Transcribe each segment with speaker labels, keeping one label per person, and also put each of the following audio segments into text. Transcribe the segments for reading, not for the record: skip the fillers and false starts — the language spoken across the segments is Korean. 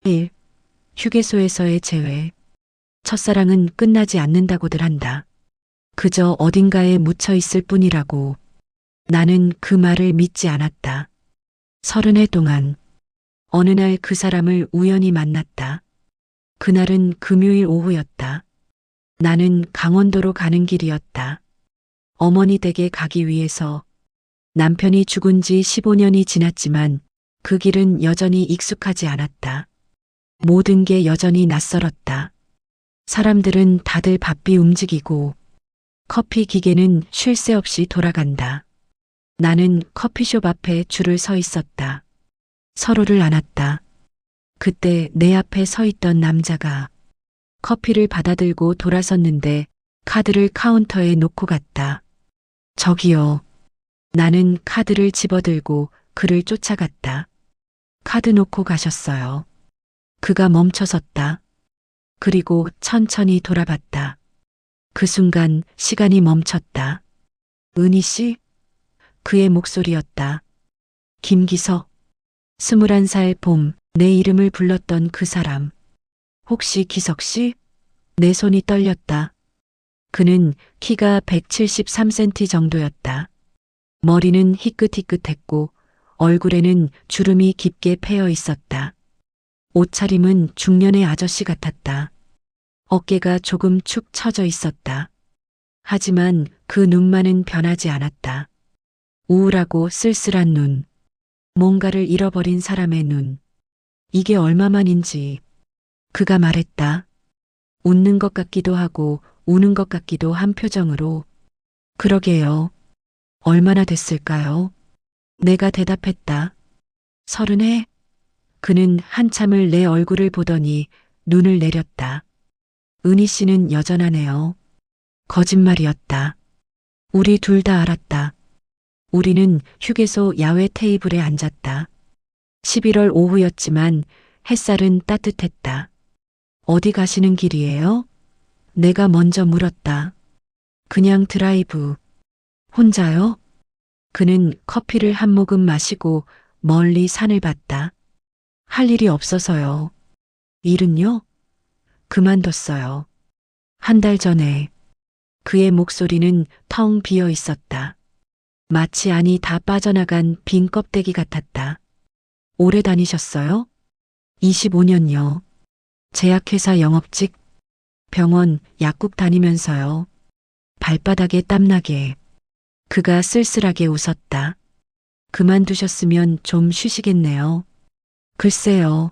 Speaker 1: 1. 휴게소에서의 재회. 첫사랑은 끝나지 않는다고들 한다. 그저 어딘가에 묻혀 있을 뿐이라고. 나는 그 말을 믿지 않았다. 30해 동안 어느 날 그 사람을 우연히 만났다. 그날은 금요일 오후였다. 나는 강원도로 가는 길이었다. 어머니 댁에 가기 위해서. 남편이 죽은 지 15년이 지났지만 그 길은 여전히 익숙하지 않았다. 모든 게 여전히 낯설었다. 사람들은 다들 바삐 움직이고 커피 기계는 쉴 새 없이 돌아간다. 나는 커피숍 앞에 줄을 서 있었다. 서로를 안았다. 그때 내 앞에 서 있던 남자가 커피를 받아들고 돌아섰는데 카드를 카운터에 놓고 갔다. 저기요. 나는 카드를 집어들고 그를 쫓아갔다. 카드 놓고 가셨어요. 그가 멈춰섰다. 그리고 천천히 돌아봤다. 그 순간 시간이 멈췄다. 은희 씨? 그의 목소리였다. 김기석. 21살 봄, 내 이름을 불렀던 그 사람. 혹시 기석 씨? 내 손이 떨렸다. 그는 키가 173cm 정도였다. 머리는 희끗희끗했고 얼굴에는 주름이 깊게 패여 있었다. 옷차림은 중년의 아저씨 같았다. 어깨가 조금 축 처져 있었다. 하지만 그 눈만은 변하지 않았다. 우울하고 쓸쓸한 눈. 뭔가를 잃어버린 사람의 눈. 이게 얼마만인지. 그가 말했다. 웃는 것 같기도 하고 우는 것 같기도 한 표정으로. 그러게요. 얼마나 됐을까요? 내가 대답했다. 30해? 그는 한참을 내 얼굴을 보더니 눈을 내렸다. 은희 씨는 여전하네요. 거짓말이었다. 우리 둘 다 알았다. 우리는 휴게소 야외 테이블에 앉았다. 11월 오후였지만 햇살은 따뜻했다. 어디 가시는 길이에요? 내가 먼저 물었다. 그냥 드라이브. 혼자요? 그는 커피를 한 모금 마시고 멀리 산을 봤다. 할 일이 없어서요. 일은요? 그만뒀어요. 한 달 전에. 그의 목소리는 텅 비어 있었다. 마치 안이 다 빠져나간 빈 껍데기 같았다. 오래 다니셨어요? 25년요. 제약회사 영업직, 병원, 약국 다니면서요. 발바닥에 땀나게. 그가 쓸쓸하게 웃었다. 그만두셨으면 좀 쉬시겠네요. 글쎄요.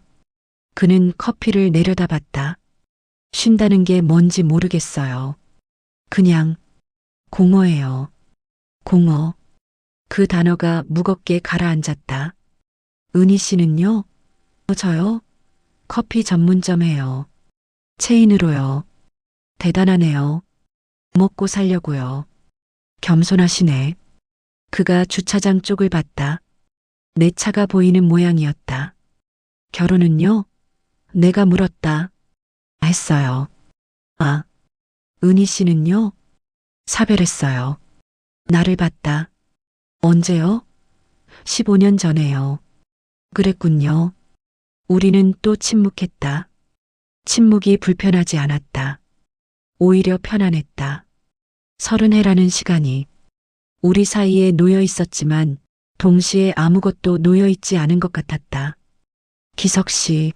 Speaker 1: 그는 커피를 내려다봤다. 쉰다는 게 뭔지 모르겠어요. 그냥 공허해요. 공허. 그 단어가 무겁게 가라앉았다. 은희 씨는요? 저요? 커피 전문점에요. 체인으로요. 대단하네요. 먹고 살려고요. 겸손하시네. 그가 주차장 쪽을 봤다. 내 차가 보이는 모양이었다. 결혼은요? 내가 물었다. 했어요. 아, 은희 씨는요? 사별했어요. 나를 봤다. 언제요? 15년 전에요. 그랬군요. 우리는 또 침묵했다. 침묵이 불편하지 않았다. 오히려 편안했다. 30해라는 시간이 우리 사이에 놓여 있었지만 동시에 아무것도 놓여 있지 않은 것 같았다. 기석 씨,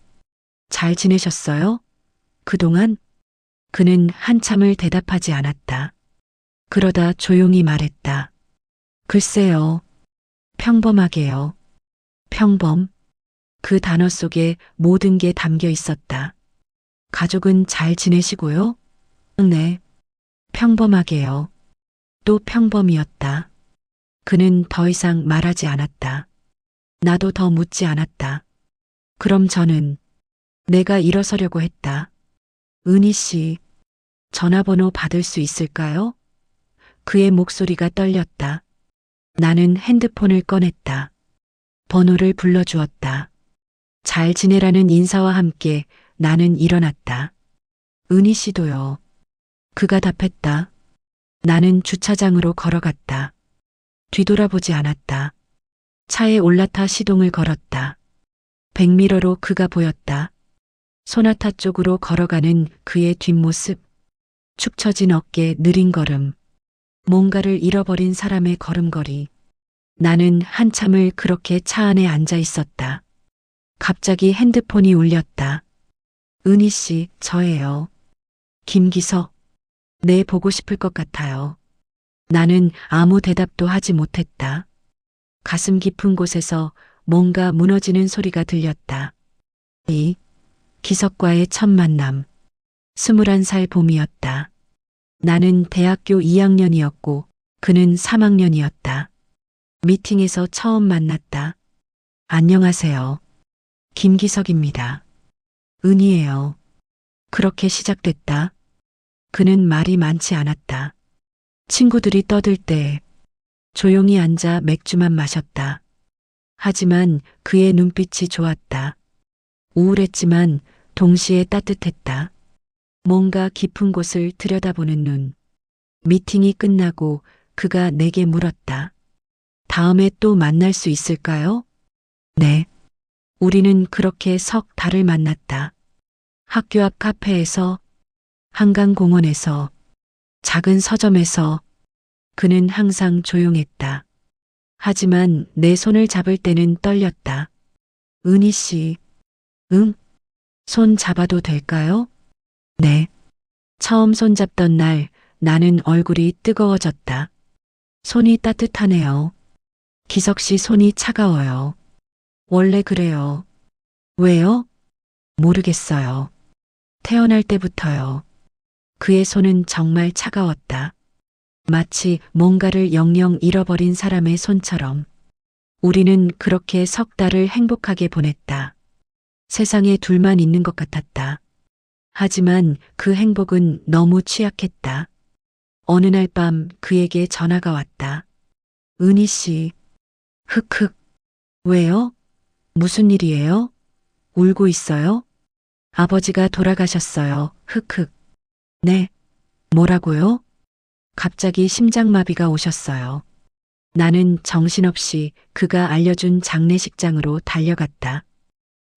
Speaker 1: 잘 지내셨어요? 그동안? 그는 한참을 대답하지 않았다. 그러다 조용히 말했다. 글쎄요. 평범하게요. 평범. 그 단어 속에 모든 게 담겨 있었다. 가족은 잘 지내시고요? 네. 평범하게요. 또 평범이었다. 그는 더 이상 말하지 않았다. 나도 더 묻지 않았다. 그럼 저는 내가 일어서려고 했다. 은희 씨, 전화번호 받을 수 있을까요? 그의 목소리가 떨렸다. 나는 핸드폰을 꺼냈다. 번호를 불러주었다. 잘 지내라는 인사와 함께 나는 일어났다. 은희 씨도요. 그가 답했다. 나는 주차장으로 걸어갔다. 뒤돌아보지 않았다. 차에 올라타 시동을 걸었다. 백미러로 그가 보였다. 소나타 쪽으로 걸어가는 그의 뒷모습, 축 처진 어깨, 느린 걸음, 뭔가를 잃어버린 사람의 걸음걸이. 나는 한참을 그렇게 차 안에 앉아 있었다. 갑자기 핸드폰이 울렸다. 은희 씨, 저예요. 김기석. 네, 보고 싶을 것 같아요. 나는 아무 대답도 하지 못했다. 가슴 깊은 곳에서 뭔가 무너지는 소리가 들렸다. 이 기석과의 첫 만남. 21살 봄이었다. 나는 대학교 2학년이었고 그는 3학년이었다. 미팅에서 처음 만났다. 안녕하세요. 김기석입니다. 은희예요. 그렇게 시작됐다. 그는 말이 많지 않았다. 친구들이 떠들 때 조용히 앉아 맥주만 마셨다. 하지만 그의 눈빛이 좋았다. 우울했지만 동시에 따뜻했다. 뭔가 깊은 곳을 들여다보는 눈. 미팅이 끝나고 그가 내게 물었다. 다음에 또 만날 수 있을까요? 네. 우리는 그렇게 석 달을 만났다. 학교 앞 카페에서, 한강공원에서, 작은 서점에서. 그는 항상 조용했다. 하지만 내 손을 잡을 때는 떨렸다. 은희 씨, 응? 손 잡아도 될까요? 네. 처음 손잡던 날 나는 얼굴이 뜨거워졌다. 손이 따뜻하네요. 기석 씨 손이 차가워요. 원래 그래요. 왜요? 모르겠어요. 태어날 때부터요. 그의 손은 정말 차가웠다. 마치 뭔가를 영영 잃어버린 사람의 손처럼. 우리는 그렇게 석 달을 행복하게 보냈다. 세상에 둘만 있는 것 같았다. 하지만 그 행복은 너무 취약했다. 어느 날 밤 그에게 전화가 왔다. 은희 씨. 흑흑. 왜요? 무슨 일이에요? 울고 있어요? 아버지가 돌아가셨어요. 흑흑. 네. 뭐라고요? 갑자기 심장마비가 오셨어요. 나는 정신없이 그가 알려준 장례식장으로 달려갔다.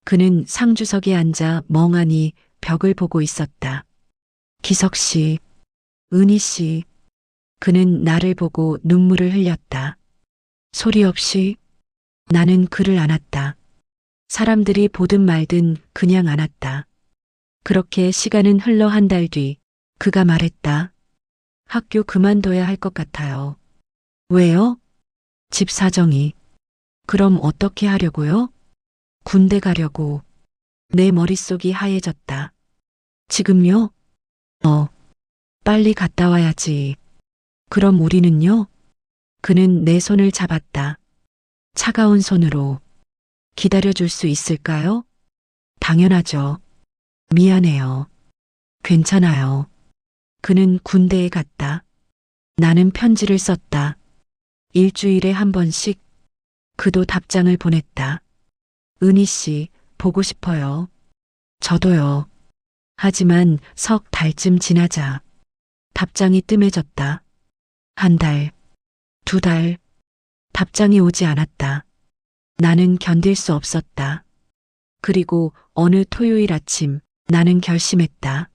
Speaker 1: 그는 상주석에 앉아 멍하니 벽을 보고 있었다. 기석 씨, 은희 씨. 그는 나를 보고 눈물을 흘렸다. 소리 없이. 나는 그를 안았다. 사람들이 보든 말든 그냥 안았다. 그렇게 시간은 흘러 한 달 뒤 그가 말했다. 학교 그만둬야 할 것 같아요. 왜요? 집 사정이. 그럼 어떻게 하려고요? 군대 가려고. 내 머릿속이 하얘졌다. 지금요? 빨리 갔다 와야지. 그럼 우리는요? 그는 내 손을 잡았다. 차가운 손으로. 기다려줄 수 있을까요? 당연하죠. 미안해요. 괜찮아요. 그는 군대에 갔다. 나는 편지를 썼다. 일주일에 한 번씩. 그도 답장을 보냈다. 은희 씨, 보고 싶어요. 저도요. 하지만 석 달쯤 지나자 답장이 뜸해졌다. 한 달, 두 달, 답장이 오지 않았다. 나는 견딜 수 없었다. 그리고 어느 토요일 아침 나는 결심했다.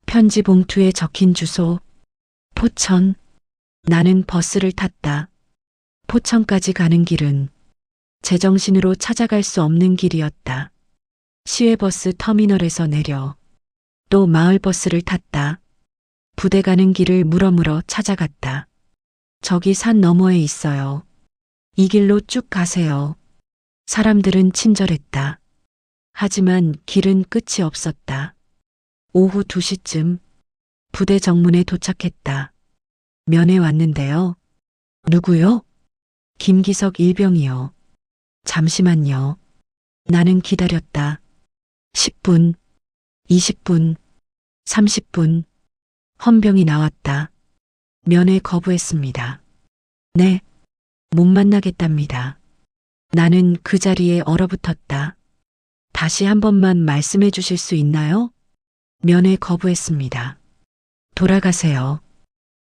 Speaker 1: 편지 봉투에 적힌 주소, 포천. 나는 버스를 탔다. 포천까지 가는 길은 제정신으로 찾아갈 수 없는 길이었다. 시외버스 터미널에서 내려 또 마을버스를 탔다. 부대 가는 길을 물어물어 찾아갔다. 저기 산 너머에 있어요. 이 길로 쭉 가세요. 사람들은 친절했다. 하지만 길은 끝이 없었다. 오후 2시쯤 부대 정문에 도착했다. 면회 왔는데요. 누구요? 김기석 일병이요. 잠시만요. 나는 기다렸다. 10분, 20분, 30분. 헌병이 나왔다. 면회 거부했습니다. 네, 못 만나겠답니다. 나는 그 자리에 얼어붙었다. 다시 한 번만 말씀해 주실 수 있나요? 면회 거부했습니다. 돌아가세요.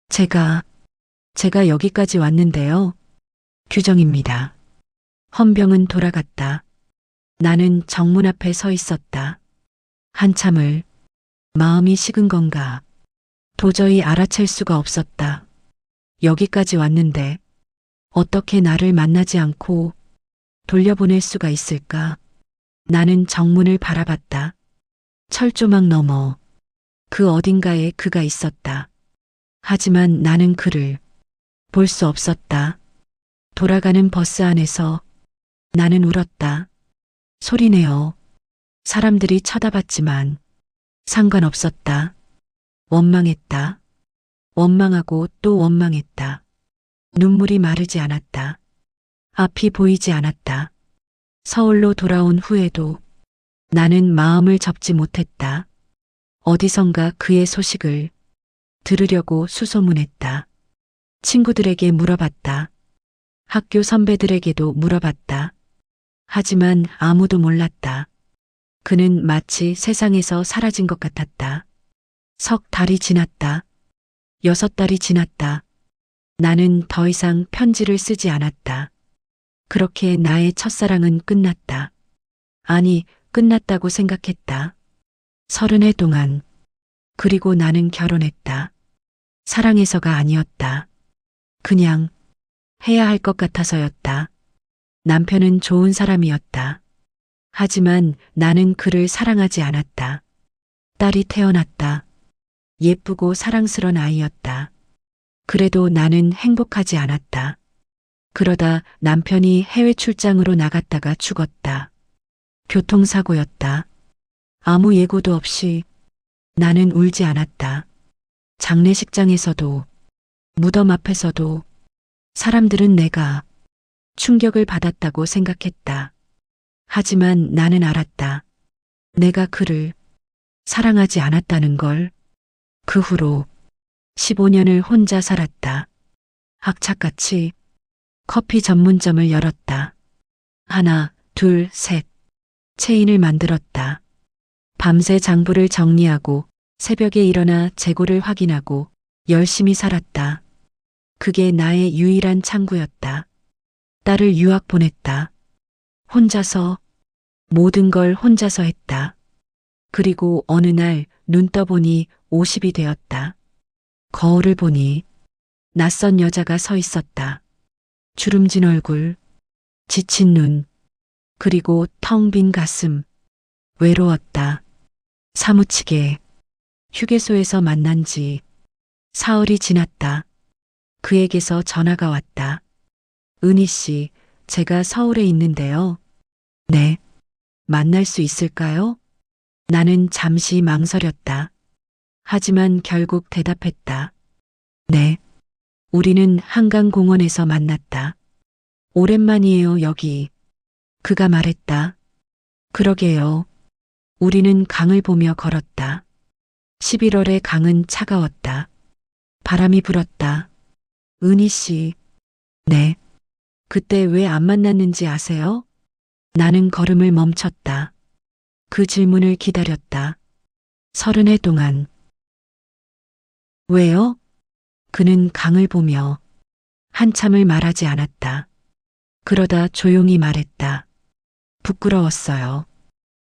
Speaker 1: 제가 여기까지 왔는데요. 규정입니다. 헌병은 돌아갔다. 나는 정문 앞에 서 있었다. 한참을 마음이 식은 건가. 도저히 알아챌 수가 없었다. 여기까지 왔는데 어떻게 나를 만나지 않고 돌려보낼 수가 있을까? 나는 정문을 바라봤다. 철조망 너머 그 어딘가에 그가 있었다. 하지만 나는 그를 볼 수 없었다. 돌아가는 버스 안에서 나는 울었다. 소리내어 사람들이 쳐다봤지만 상관없었다. 원망했다. 원망하고 또 원망했다. 눈물이 마르지 않았다. 앞이 보이지 않았다. 서울로 돌아온 후에도 나는 마음을 접지 못했다. 어디선가 그의 소식을 들으려고 수소문했다. 친구들에게 물어봤다. 학교 선배들에게도 물어봤다. 하지만 아무도 몰랐다. 그는 마치 세상에서 사라진 것 같았다. 석 달이 지났다. 6달이 지났다. 나는 더 이상 편지를 쓰지 않았다. 그렇게 나의 첫사랑은 끝났다. 아니, 끝났다고 생각했다. 30해 동안. 그리고 나는 결혼했다. 사랑해서가 아니었다. 그냥 해야 할 것 같아서였다. 남편은 좋은 사람이었다. 하지만 나는 그를 사랑하지 않았다. 딸이 태어났다. 예쁘고 사랑스런 아이였다. 그래도 나는 행복하지 않았다. 그러다 남편이 해외 출장으로 나갔다가 죽었다. 교통사고였다. 아무 예고도 없이. 나는 울지 않았다. 장례식장에서도, 무덤 앞에서도 사람들은 내가 충격을 받았다고 생각했다. 하지만 나는 알았다. 내가 그를 사랑하지 않았다는 걸. 그 후로 15년을 혼자 살았다. 악착같이 커피 전문점을 열었다. 하나, 둘, 셋. 체인을 만들었다. 밤새 장부를 정리하고 새벽에 일어나 재고를 확인하고 열심히 살았다. 그게 나의 유일한 창구였다. 딸을 유학 보냈다. 혼자서, 모든 걸 혼자서 했다. 그리고 어느 날 눈 떠보니 50이 되었다. 거울을 보니 낯선 여자가 서 있었다. 주름진 얼굴, 지친 눈, 그리고 텅 빈 가슴. 외로웠다. 사무치게. 휴게소에서 만난 지 사흘이 지났다. 그에게서 전화가 왔다. 은희 씨, 제가 서울에 있는데요. 네. 만날 수 있을까요? 나는 잠시 망설였다. 하지만 결국 대답했다. 네. 우리는 한강공원에서 만났다. 오랜만이에요, 여기. 그가 말했다. 그러게요. 우리는 강을 보며 걸었다. 11월의 강은 차가웠다. 바람이 불었다. 은희 씨. 네. 그때 왜 안 만났는지 아세요? 나는 걸음을 멈췄다. 그 질문을 기다렸다. 30해 동안. 왜요? 그는 강을 보며 한참을 말하지 않았다. 그러다 조용히 말했다. 부끄러웠어요.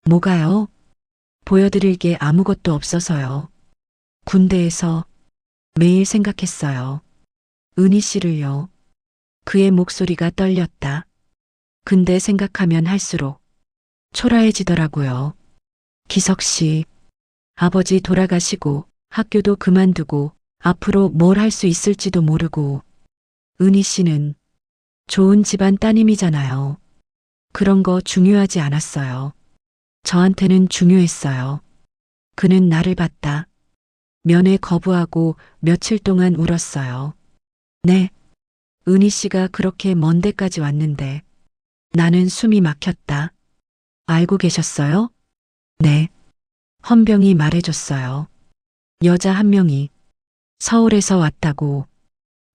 Speaker 1: 뭐가요? 보여드릴 게 아무것도 없어서요. 군대에서 매일 생각했어요. 은희 씨를요. 그의 목소리가 떨렸다. 근데 생각하면 할수록 초라해지더라고요. 기석 씨, 아버지 돌아가시고 학교도 그만두고 앞으로 뭘 할 수 있을지도 모르고 은희 씨는 좋은 집안 따님이잖아요. 그런 거 중요하지 않았어요. 저한테는 중요했어요. 그는 나를 봤다. 면회 거부하고 며칠 동안 울었어요. 네. 은희 씨가 그렇게 먼 데까지 왔는데 나는 숨이 막혔다. 알고 계셨어요? 네. 헌병이 말해줬어요. 여자 한 명이 서울에서 왔다고.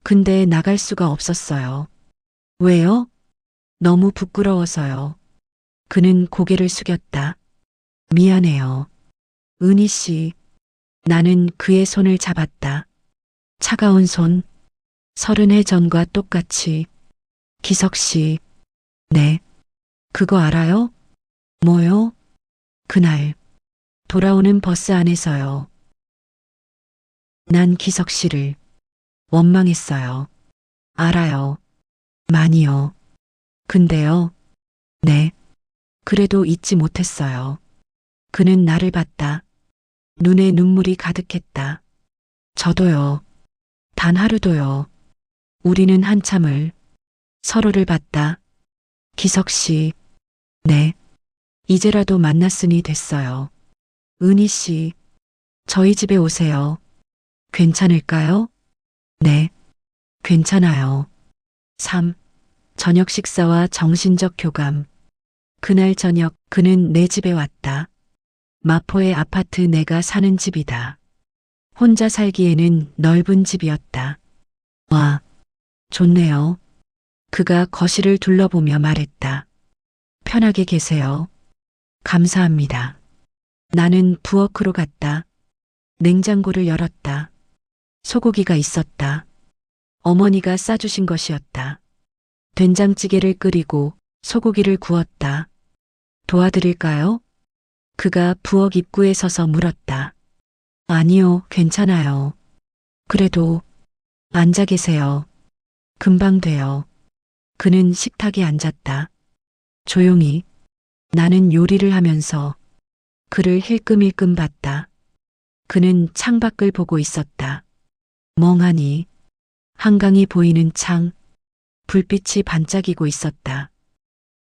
Speaker 1: 근데 나갈 수가 없었어요. 왜요? 너무 부끄러워서요. 그는 고개를 숙였다. 미안해요. 은희 씨. 나는 그의 손을 잡았다. 차가운 손. 30해 전과 똑같이. 기석 씨. 네. 그거 알아요? 뭐요? 그날 돌아오는 버스 안에서요. 난 기석 씨를 원망했어요. 알아요. 많이요. 근데요. 네. 그래도 잊지 못했어요. 그는 나를 봤다. 눈에 눈물이 가득했다. 저도요. 단 하루도요. 우리는 한참을 서로를 봤다. 기석 씨. 네. 이제라도 만났으니 됐어요. 은희 씨. 저희 집에 오세요. 괜찮을까요? 네. 괜찮아요. 3. 저녁 식사와 정신적 교감. 그날 저녁 그는 내 집에 왔다. 마포의 아파트 내가 사는 집이다. 혼자 살기에는 넓은 집이었다. 와, 좋네요. 그가 거실을 둘러보며 말했다. 편하게 계세요. 감사합니다. 나는 부엌으로 갔다. 냉장고를 열었다. 소고기가 있었다. 어머니가 싸주신 것이었다. 된장찌개를 끓이고 소고기를 구웠다. 도와드릴까요? 그가 부엌 입구에 서서 물었다. 아니요, 괜찮아요. 그래도 앉아 계세요. 금방 돼요. 그는 식탁에 앉았다. 조용히 나는 요리를 하면서 그를 힐끔힐끔 봤다. 그는 창밖을 보고 있었다. 멍하니 한강이 보이는 창, 불빛이 반짝이고 있었다.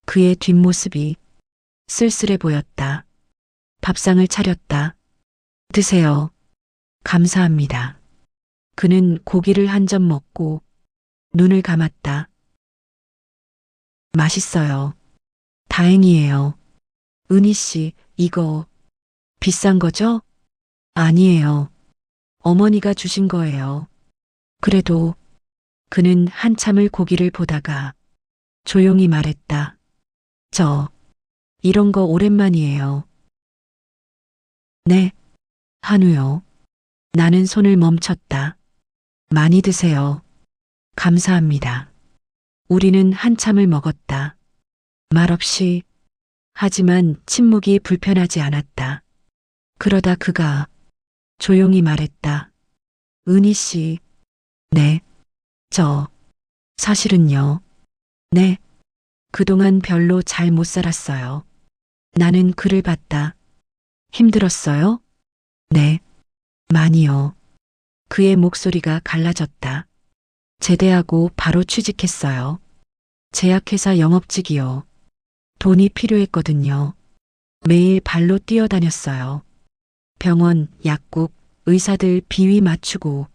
Speaker 1: 그의 뒷모습이 쓸쓸해 보였다. 밥상을 차렸다. 드세요. 감사합니다. 그는 고기를 한 점 먹고 눈을 감았다. 맛있어요. 다행이에요. 은희 씨, 이거 비싼 거죠? 아니에요. 어머니가 주신 거예요. 그래도 그는 한참을 고기를 보다가 조용히 말했다. 저 이런 거 오랜만이에요. 네, 한우요. 나는 손을 멈췄다. 많이 드세요. 감사합니다. 우리는 한참을 먹었다. 말없이, 하지만 침묵이 불편하지 않았다. 그러다 그가 조용히 말했다. 은희 씨, 네, 저, 사실은요. 네, 그동안 별로 잘 못 살았어요. 나는 그를 봤다. 힘들었어요? 네, 많이요. 그의 목소리가 갈라졌다. 제대하고 바로 취직했어요. 제약회사 영업직이요. 돈이 필요했거든요. 매일 발로 뛰어다녔어요. 병원, 약국, 의사들 비위 맞추고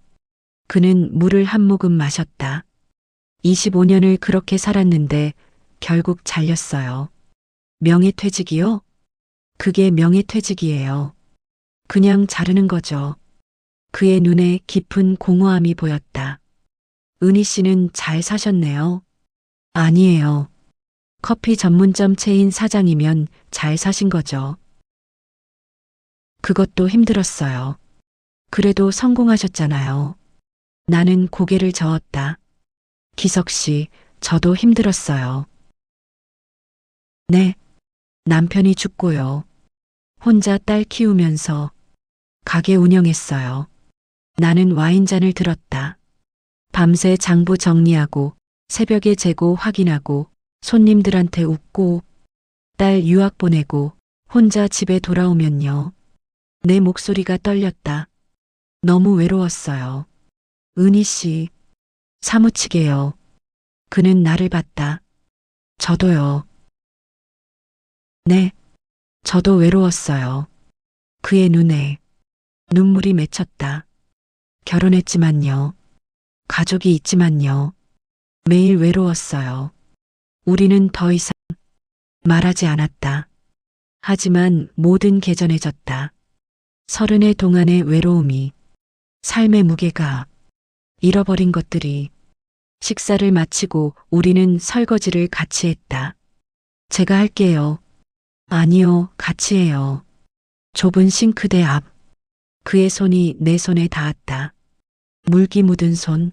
Speaker 1: 그는 물을 한 모금 마셨다. 25년을 그렇게 살았는데 결국 잘렸어요. 명예퇴직이요? 그게 명예퇴직이에요. 그냥 자르는 거죠. 그의 눈에 깊은 공허함이 보였다. 은희 씨는 잘 사셨네요. 아니에요. 커피 전문점 체인 사장이면 잘 사신 거죠. 그것도 힘들었어요. 그래도 성공하셨잖아요. 나는 고개를 저었다. 기석 씨, 저도 힘들었어요. 네. 남편이 죽고요. 혼자 딸 키우면서 가게 운영했어요. 나는 와인잔을 들었다. 밤새 장부 정리하고 새벽에 재고 확인하고 손님들한테 웃고 딸 유학 보내고 혼자 집에 돌아오면요. 내 목소리가 떨렸다. 너무 외로웠어요. 은희 씨, 사무치게요. 그는 나를 봤다. 저도요. 네, 저도 외로웠어요. 그의 눈에 눈물이 맺혔다. 결혼했지만요. 가족이 있지만요. 매일 외로웠어요. 우리는 더 이상 말하지 않았다. 하지만 모든 개전해졌다. 30의 동안의 외로움이, 삶의 무게가, 잃어버린 것들이. 식사를 마치고 우리는 설거지를 같이 했다. 제가 할게요. 아니요, 같이 해요. 좁은 싱크대 앞. 그의 손이 내 손에 닿았다. 물기 묻은 손.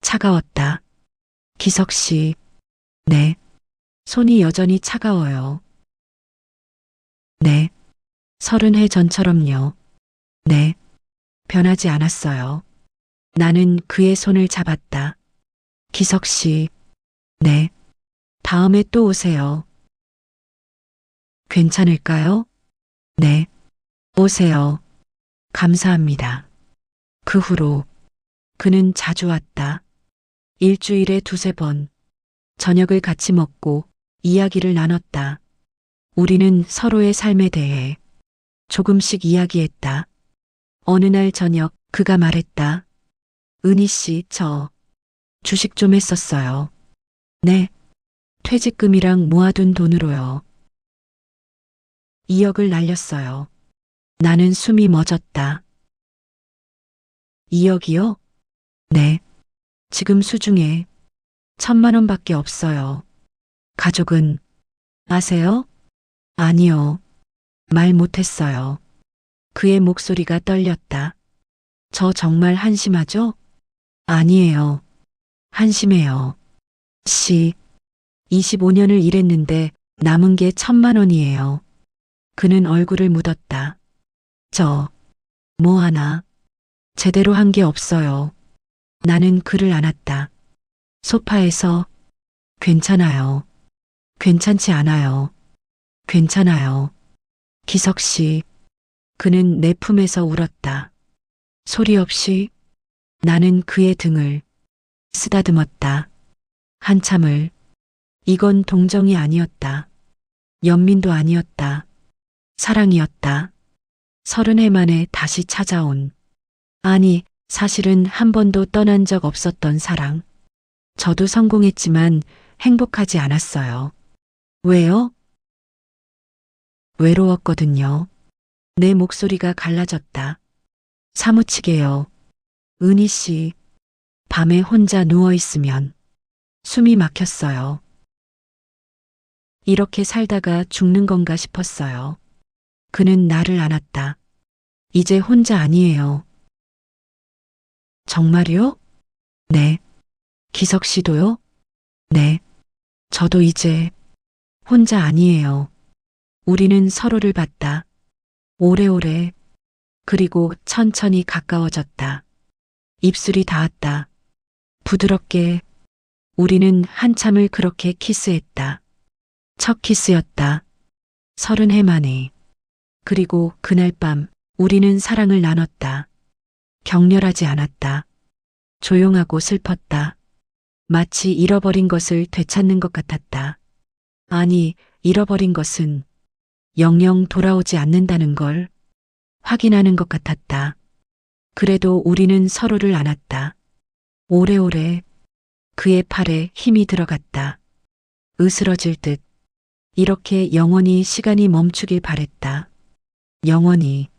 Speaker 1: 차가웠다. 기석 씨. 네. 손이 여전히 차가워요. 네. 30해 전처럼요. 네. 변하지 않았어요. 나는 그의 손을 잡았다. 기석 씨. 네. 다음에 또 오세요. 괜찮을까요? 네. 오세요. 감사합니다. 그 후로 그는 자주 왔다. 일주일에 두세 번. 저녁을 같이 먹고 이야기를 나눴다. 우리는 서로의 삶에 대해 조금씩 이야기했다. 어느 날 저녁 그가 말했다. 은희 씨, 저 주식 좀 했었어요. 네. 퇴직금이랑 모아둔 돈으로요. 2억을 날렸어요. 나는 숨이 멎었다. 2억이요? 네. 지금 수중에 1,000만 원밖에 없어요. 가족은 아세요? 아니요. 말 못했어요. 그의 목소리가 떨렸다. 저 정말 한심하죠? 아니에요. 한심해요. 25년을 일했는데 남은 게 1,000만 원이에요. 그는 얼굴을 묻었다. 저, 뭐 하나? 제대로 한 게 없어요. 나는 그를 안았다. 소파에서, 괜찮아요. 괜찮지 않아요. 괜찮아요. 기석 씨. 그는 내 품에서 울었다. 소리 없이 나는 그의 등을 쓰다듬었다. 한참을. 이건 동정이 아니었다. 연민도 아니었다. 사랑이었다. 30해 만에 다시 찾아온. 아니, 사실은 한 번도 떠난 적 없었던 사랑. 저도 성공했지만 행복하지 않았어요. 왜요? 외로웠거든요. 내 목소리가 갈라졌다. 사무치게요. 은희 씨, 밤에 혼자 누워있으면 숨이 막혔어요. 이렇게 살다가 죽는 건가 싶었어요. 그는 나를 안았다. 이제 혼자 아니에요. 정말요? 네. 기석 씨도요? 네. 저도 이제 혼자 아니에요. 우리는 서로를 봤다. 오래오래. 그리고 천천히 가까워졌다. 입술이 닿았다. 부드럽게. 우리는 한참을 그렇게 키스했다. 첫 키스였다. 30해 만에. 그리고 그날 밤 우리는 사랑을 나눴다. 격렬하지 않았다. 조용하고 슬펐다. 마치 잃어버린 것을 되찾는 것 같았다. 아니, 잃어버린 것은 영영 돌아오지 않는다는 걸 확인하는 것 같았다. 그래도 우리는 서로를 안았다. 오래오래. 그의 팔에 힘이 들어갔다. 으스러질 듯. 이렇게 영원히 시간이 멈추길 바랬다. 영원히.